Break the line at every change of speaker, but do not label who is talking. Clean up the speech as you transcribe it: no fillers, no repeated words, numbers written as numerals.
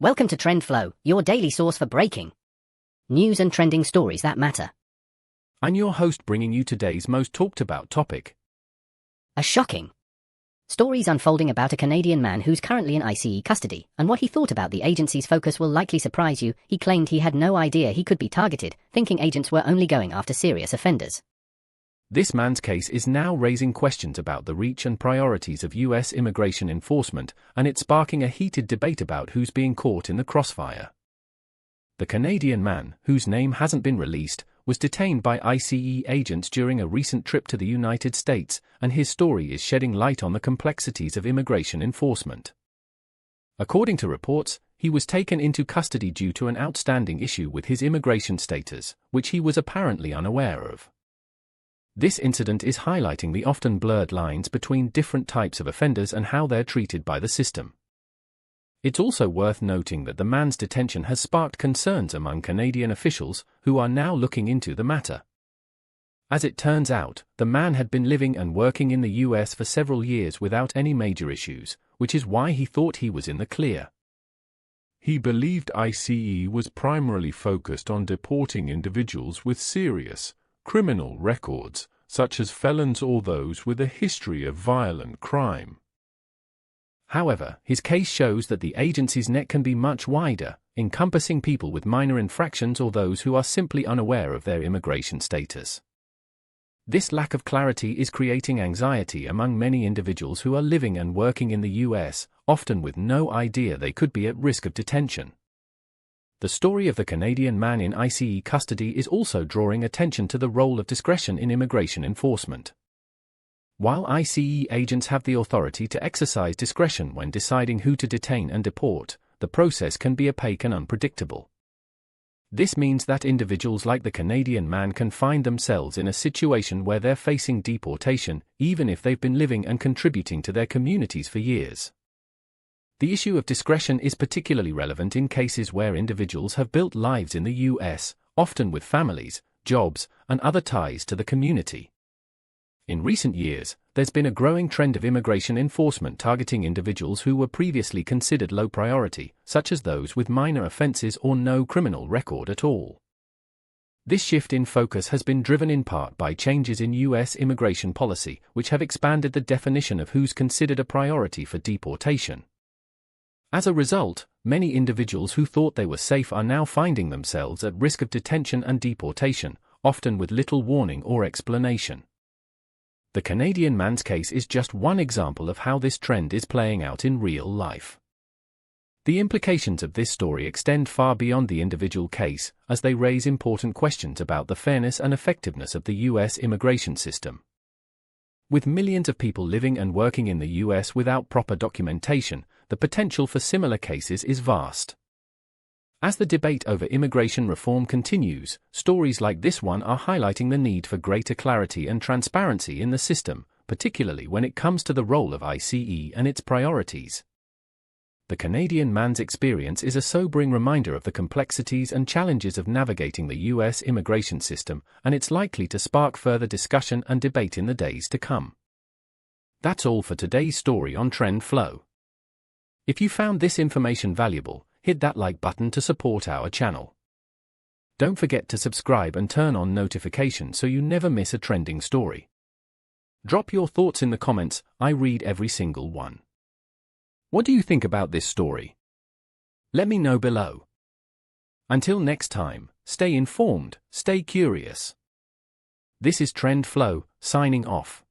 Welcome to Trend Flow, your daily source for breaking news and trending stories that matter.
I'm your host, bringing you today's most talked about topic.
A shocking stories unfolding about a Canadian man who's currently in ICE custody, and what he thought about the agency's focus will likely surprise you. He claimed he had no idea he could be targeted, thinking agents were only going after serious offenders.
This man's case is now raising questions about the reach and priorities of U.S. immigration enforcement, and it's sparking a heated debate about who's being caught in the crossfire. The Canadian man, whose name hasn't been released, was detained by ICE agents during a recent trip to the United States, and his story is shedding light on the complexities of immigration enforcement. According to reports, he was taken into custody due to an outstanding issue with his immigration status, which he was apparently unaware of. This incident is highlighting the often blurred lines between different types of offenders and how they're treated by the system. It's also worth noting that the man's detention has sparked concerns among Canadian officials, who are now looking into the matter. As it turns out, the man had been living and working in the US for several years without any major issues, which is why he thought he was in the clear.
He believed ICE was primarily focused on deporting individuals with serious criminal records, such as felons or those with a history of violent crime.
However, his case shows that the agency's net can be much wider, encompassing people with minor infractions or those who are simply unaware of their immigration status. This lack of clarity is creating anxiety among many individuals who are living and working in the US, often with no idea they could be at risk of detention. The story of the Canadian man in ICE custody is also drawing attention to the role of discretion in immigration enforcement. While ICE agents have the authority to exercise discretion when deciding who to detain and deport, the process can be opaque and unpredictable. This means that individuals like the Canadian man can find themselves in a situation where they're facing deportation, even if they've been living and contributing to their communities for years. The issue of discretion is particularly relevant in cases where individuals have built lives in the US, often with families, jobs, and other ties to the community. In recent years, there's been a growing trend of immigration enforcement targeting individuals who were previously considered low priority, such as those with minor offenses or no criminal record at all. This shift in focus has been driven in part by changes in US immigration policy, which have expanded the definition of who's considered a priority for deportation. As a result, many individuals who thought they were safe are now finding themselves at risk of detention and deportation, often with little warning or explanation. The Canadian man's case is just one example of how this trend is playing out in real life. The implications of this story extend far beyond the individual case, as they raise important questions about the fairness and effectiveness of the US immigration system. With millions of people living and working in the US without proper documentation, the potential for similar cases is vast. As the debate over immigration reform continues, stories like this one are highlighting the need for greater clarity and transparency in the system, particularly when it comes to the role of ICE and its priorities. The Canadian man's experience is a sobering reminder of the complexities and challenges of navigating the US immigration system, and it's likely to spark further discussion and debate in the days to come. That's all for today's story on Trend Flow. If you found this information valuable, hit that like button to support our channel. Don't forget to subscribe and turn on notifications so you never miss a trending story. Drop your thoughts in the comments, I read every single one. What do you think about this story? Let me know below. Until next time, stay informed, stay curious. This is Trend Flow, signing off.